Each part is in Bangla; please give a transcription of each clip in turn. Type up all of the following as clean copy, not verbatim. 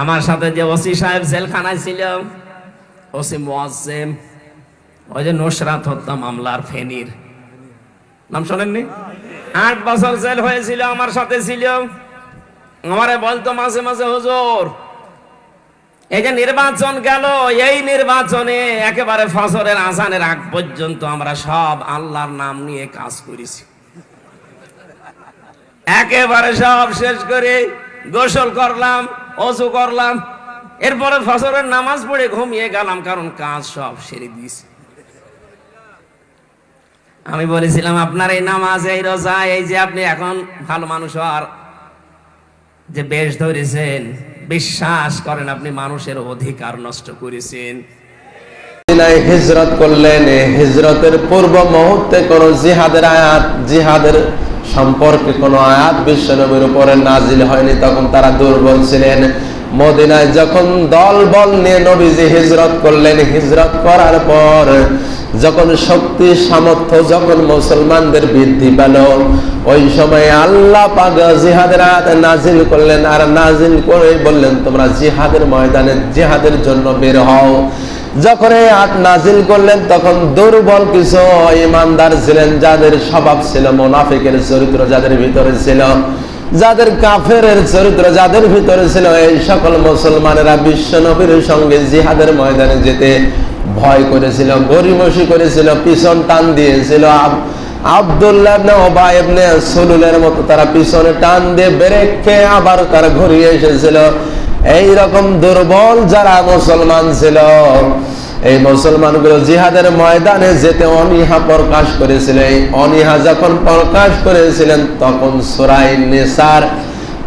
আমার সাথে যে ওসি সাহেব জেলখানায় ছিল, ওসি মুয়াজ্জেম, ওই যে নুসরাত হত্যা মামলার ফেনীর, নাম শোনেননি? 8 বছর জেল হয়েছিল, আমার সাথে ছিল। আমারে বলতো মাঝে মাঝে, হুজুর এই যে নির্বাচন গেল, এই নির্বাচনে একেবারে ফজরের আজানের আগ পর্যন্ত আমরা সব আল্লাহর নাম নিয়ে কাজ করেছি, একেবারে সব শেষ করে গোসল করলাম, ওযু করলাম, এরপরে ফজরের নামাজ পড়ে ঘুমিয়ে গেলাম, কারণ কাজ সব সেরে দিয়েছি। আমি বলেছিলাম, আপনার এই নামাজ, এই রোজা, এই যে আপনি এখন ভালো মানুষ আর যে বেশ ধরেছেন, বিশ্বাস করেন আপনি মানুষের অধিকার নষ্ট করেছেন। হিজরত করলেন, হিজরতের পূর্ব মুহূর্তে কোন জিহাদের আয়াত, জিহাদের সম্পর্কে কোন আয়াত বিশ্বনবীর উপরে নাজিল হয়নি। তখন তারা দুর্বল ছিলেন। মদিনায় যখন দল বল নিয়ে নবীজি হিজরত করলেন, হিজরত করার পর যখন শক্তি সামর্থ্য, যখন মুসলমানদের বৃদ্ধি পেল, ওই সময় আল্লাহ পাক জিহাদের আয়াত নাজিল করলেন। আর নাজিল করে বললেন, তোমরা জিহাদের ময়দানে জিহাদের জন্য বের হও। যখন এই আয়াত নাজিল করলেন, তখন দুর্বল কিছু ঈমানদার ছিলেন, যাদের স্বভাব ছিল মুনাফিকের চরিত্র, যাদের ভিতরে ছিল, যাদের কাফেরের চরিত্র যাদের ভিতরে ছিল, এই সকল মুসলমানেরা বিশ্ব নবীর সঙ্গে জিহাদের ময়দানে যেতে ভয় করেছিল, গরিমসি করেছিল, পিছন টান দিয়েছিল। আব্দুল্লাহ ইবনে উবাই ইবনে সুলুলের মতো তারা পিছনে টান দিয়ে ব্রেক খেয়ে আবার তারা ঘুরিয়ে এসেছিল। এই রকম দুর্বল যারা মুসলমান ছিল, এই মুসলমানগুলো জিহাদের ময়দানে যেতে অনীহা প্রকাশ করেছিল। এই অনীহা যখন প্রকাশ করেছিলেন, তখন সূরা নিসার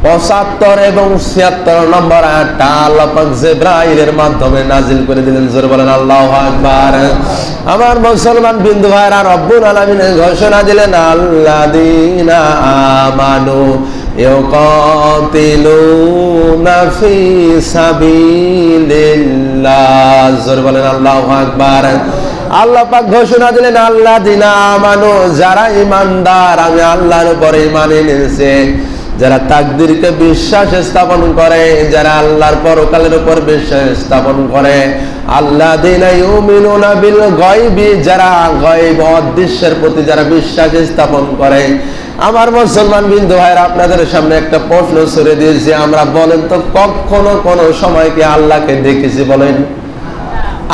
75 এবং 76 নম্বর আয়াতটা আল্লাহ পাক জিবরাইলের মাধ্যমে নাজিল করে দিলেন। জোরে বলেন আল্লাহু আকবার। আমার মুসলমান বিন্দু ভাইরা, রব্বুল আলামিন ঘোষণা দিলেন, আল্লাযীনা আমানু ইউকাতিলুনা ফি সাবিলিল্লাহ। জোরে বলেন আল্লাহু আকবার। আল্লাহ পাক ঘোষণা দিলেন, আল্লাযীনা আমানু, যারা ঈমানদার, আমি আল্লাহর উপরে ঈমান এনেছে, যারা তাকদীরকে বিশ্বাস স্থাপন করে, যারা আল্লাহর পরকালের উপর বিশ্বাস স্থাপন করে, আল্লাযীনা ইউমিনুনা বিল গায়বি, যারা গায়ব অদৃশ্যের প্রতি যারা বিশ্বাস স্থাপন করে। আমার মুসলমান বিন্দু ভাইরা, আপনাদের সামনে একটা প্রশ্ন ছুড়ে দিয়েছি, আমরা বলেন তো, কখনো কোন সময় কি আল্লাহকে দেখেছি? বলেন।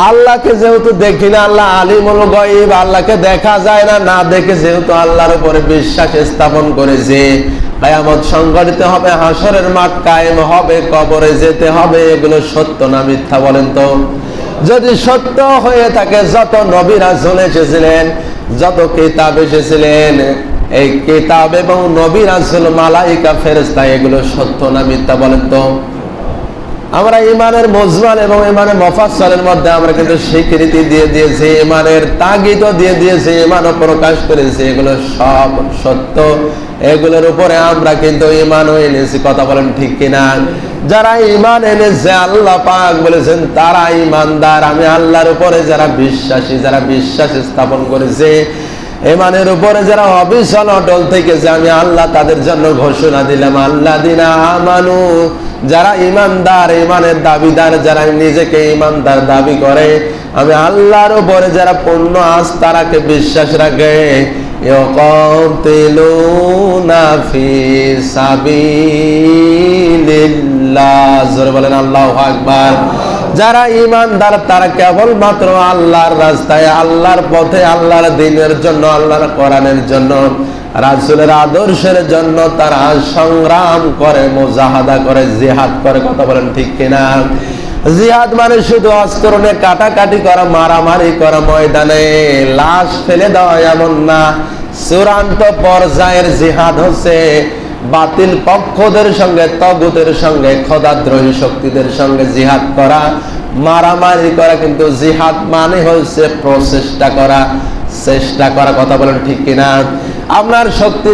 আল্লাহকে যেহেতু দেখি না, আল্লাহ আলিমুল গায়ব, আল্লাহকে দেখা যায় না, না দেখে যেহেতু আল্লাহর উপরে বিশ্বাস স্থাপন করেছে, কিয়ামত সংঘটিত হবে, হাসরের মাঠ কায়েম হবে, কবরে যেতে হবে, এগুলো সত্য না মিথ্যা? বলেন তো। যদি সত্য হয়ে থাকে, যত নবী রাসূল এসেছিলেন, যত কিতাব এসেছিলেন, এই কিতাব এবং নবী রাসূল, মালায়েকা, ফেরেশতা, এগুলো সত্য না মিথ্যা? বলেন তো। আমরা ঈমানের মুজমাল এবং ঈমানের মুফাসসালের মধ্যে আমরা কিন্তু স্বীকৃতি দিয়ে দিয়েছি, ঈমানের তাগিদও দিয়ে দিয়েছি, ঈমানও প্রকাশ করেছি, এগুলো সব সত্য, এগুলোর উপরে আমরা কিন্তু ঈমানও এনেছি। কথা বলেন ঠিক কিনা? যারা ঈমান এনেছে, আল্লাহ পাক বলেছেন তারা ঈমানদার। আমি আল্লাহর উপরে যারা বিশ্বাসী, যারা বিশ্বাস স্থাপন করেছে, ঈমানের উপরে যারা অবিচল অটল থেকেছে, আমি আল্লাহ তাদের জন্য ঘোষণা দিলাম, আল্লাযীনা আমানু, যারা ঈমানদার, ঈমানের দাবিদার, যারা নিজেকে ঈমানদার দাবি করে, আমি আল্লাহর উপরে যারা পূর্ণ আস্থা রাখে, বিশ্বাস রাখে, ইউকাতিলুনা ফি সাবিলিল্লাহ। জোরে বলেন আল্লাহু আকবার। যারা ঈমানদার, তারা কেবলমাত্র আল্লাহর রাস্তায়, আল্লাহর পথে, আল্লাহর দ্বীনের জন্য, আল্লাহর কোরআনের জন্য, রাসূলের আদর্শের জন্য তারা সংগ্রাম করে, মুজাহাদা করে, জিহাদ করে। কথা বলেন ঠিক কিনা? জিহাদ মানে শুধু অস্ত্র নিয়ে কাটাকাটি করা, মারামারি করা, ময়দানে লাশ ফেলে দেওয়া, এমন না। চূড়ান্ত পর্যায়ের জিহাদ হচ্ছে বাতিল পক্ষদের সঙ্গে, তাগুতের সঙ্গে, খোদাদ্রোহী শক্তিদের সঙ্গে জিহাদ করা, মারামারি করা। কিন্তু জিহাদ মানে হচ্ছে প্রচেষ্টা করা, চেষ্টা করা। কথা বলেন ঠিক কিনা? আপনার শক্তি